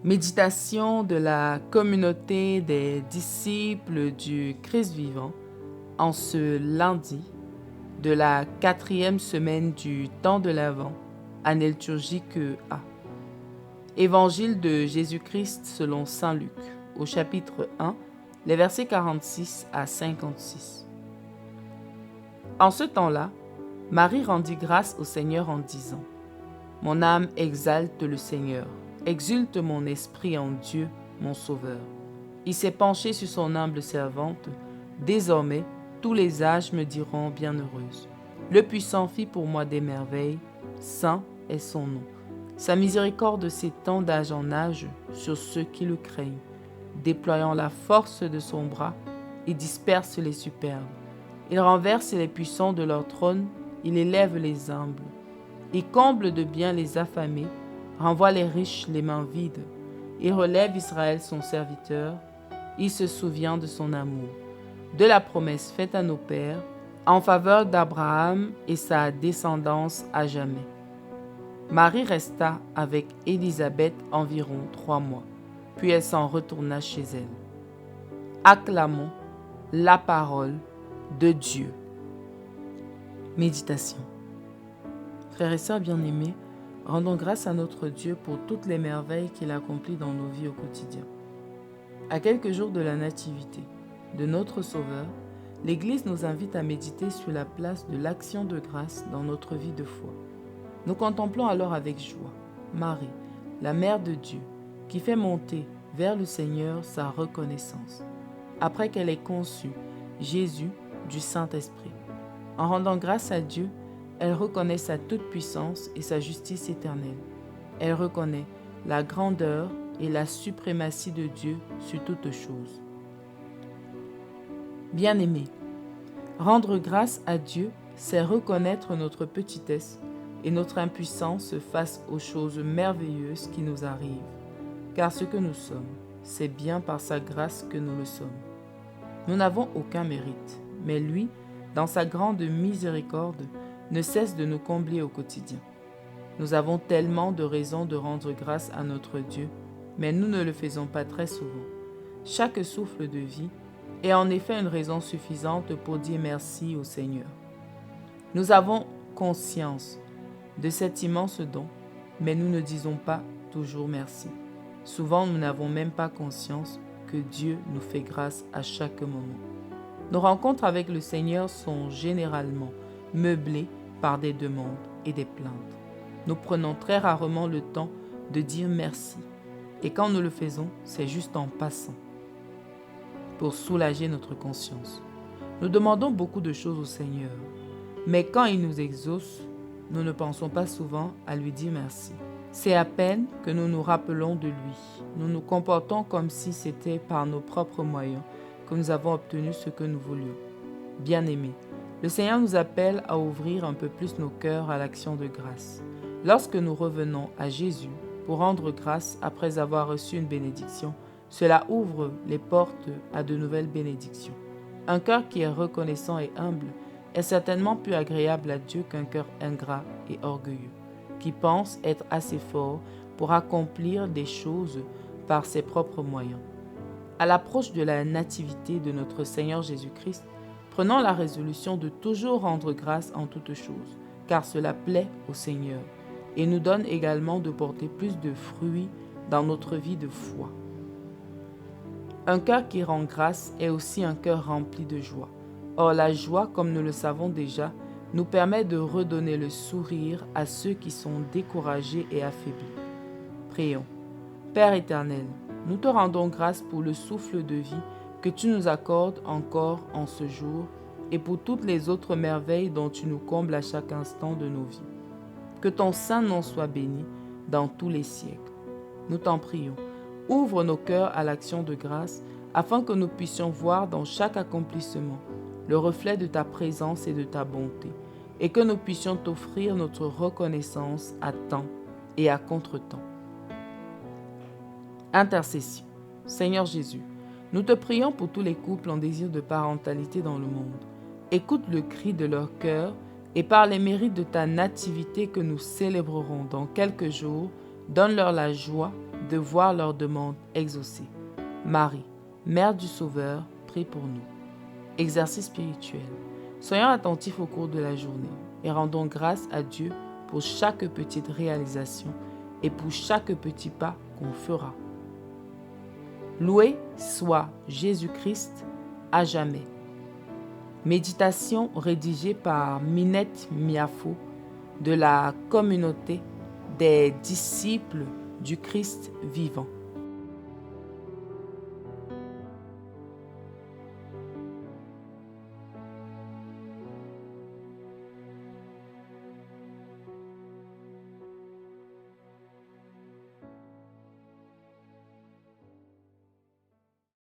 Méditation de la communauté des disciples du Christ vivant en ce lundi de la 4e semaine du temps de l'Avent, année liturgique A. Évangile de Jésus-Christ selon saint Luc, au chapitre 1, les versets 46 à 56. En ce temps-là, Marie rendit grâce au Seigneur en disant : « Mon âme exalte le Seigneur. Exulte mon esprit en Dieu, mon Sauveur. Il s'est penché sur son humble servante. Désormais, tous les âges me diront bienheureuse. Le Puissant fit pour moi des merveilles. Saint est son nom. Sa miséricorde s'étend d'âge en âge sur ceux qui le craignent. Déployant la force de son bras, il disperse les superbes. Il renverse les puissants de leur trône. Il élève les humbles. Il comble de bien les affamés. Renvoie les riches les mains vides. Il relève Israël son serviteur. Il se souvient de son amour, de la promesse faite à nos pères, en faveur d'Abraham et sa descendance à jamais. Marie resta avec Élisabeth environ 3 mois, puis elle s'en retourna chez elle. Acclamons la parole de Dieu. Méditation. Frères et sœurs bien-aimés, rendons grâce à notre Dieu pour toutes les merveilles qu'il accomplit dans nos vies au quotidien. À quelques jours de la nativité de notre Sauveur, l'Église nous invite à méditer sur la place de l'action de grâce dans notre vie de foi. Nous contemplons alors avec joie Marie, la Mère de Dieu, qui fait monter vers le Seigneur sa reconnaissance, après qu'elle ait conçu Jésus du Saint-Esprit. En rendant grâce à Dieu, elle reconnaît sa toute-puissance et sa justice éternelle. Elle reconnaît la grandeur et la suprématie de Dieu sur toutes choses. Bien-aimés, rendre grâce à Dieu, c'est reconnaître notre petitesse et notre impuissance face aux choses merveilleuses qui nous arrivent. Car ce que nous sommes, c'est bien par sa grâce que nous le sommes. Nous n'avons aucun mérite, mais lui, dans sa grande miséricorde, ne cesse de nous combler au quotidien. Nous avons tellement de raisons de rendre grâce à notre Dieu, mais nous ne le faisons pas très souvent. Chaque souffle de vie est en effet une raison suffisante pour dire merci au Seigneur. Nous avons conscience de cet immense don, mais nous ne disons pas toujours merci. Souvent, nous n'avons même pas conscience que Dieu nous fait grâce à chaque moment. Nos rencontres avec le Seigneur sont généralement meublées par des demandes et des plaintes. Nous prenons très rarement le temps de dire merci. Et quand nous le faisons, c'est juste en passant, pour soulager notre conscience. Nous demandons beaucoup de choses au Seigneur, mais quand il nous exauce, nous ne pensons pas souvent à lui dire merci. C'est à peine que nous nous rappelons de lui. Nous nous comportons comme si c'était par nos propres moyens que nous avons obtenu ce que nous voulions. Bien-aimés, le Seigneur nous appelle à ouvrir un peu plus nos cœurs à l'action de grâce. Lorsque nous revenons à Jésus pour rendre grâce après avoir reçu une bénédiction, cela ouvre les portes à de nouvelles bénédictions. Un cœur qui est reconnaissant et humble est certainement plus agréable à Dieu qu'un cœur ingrat et orgueilleux, qui pense être assez fort pour accomplir des choses par ses propres moyens. À l'approche de la nativité de notre Seigneur Jésus-Christ, prenons la résolution de toujours rendre grâce en toutes choses, car cela plaît au Seigneur et nous donne également de porter plus de fruits dans notre vie de foi. Un cœur qui rend grâce est aussi un cœur rempli de joie. Or, la joie, comme nous le savons déjà, nous permet de redonner le sourire à ceux qui sont découragés et affaiblis. Prions. Père éternel, nous te rendons grâce pour le souffle de vie que tu nous accordes encore en ce jour et pour toutes les autres merveilles dont tu nous combles à chaque instant de nos vies. Que ton saint nom soit béni dans tous les siècles. Nous t'en prions. Ouvre nos cœurs à l'action de grâce afin que nous puissions voir dans chaque accomplissement le reflet de ta présence et de ta bonté et que nous puissions t'offrir notre reconnaissance à temps et à contre-temps. Intercession. Seigneur Jésus, nous te prions pour tous les couples en désir de parentalité dans le monde. Écoute le cri de leur cœur et par les mérites de ta nativité que nous célébrerons dans quelques jours, donne-leur la joie de voir leurs demandes exaucées. Marie, Mère du Sauveur, prie pour nous. Exercice spirituel. Soyons attentifs au cours de la journée et rendons grâce à Dieu pour chaque petite réalisation et pour chaque petit pas qu'on fera. Loué soit Jésus-Christ à jamais. Méditation rédigée par Minette Miafo de la communauté des disciples du Christ vivant.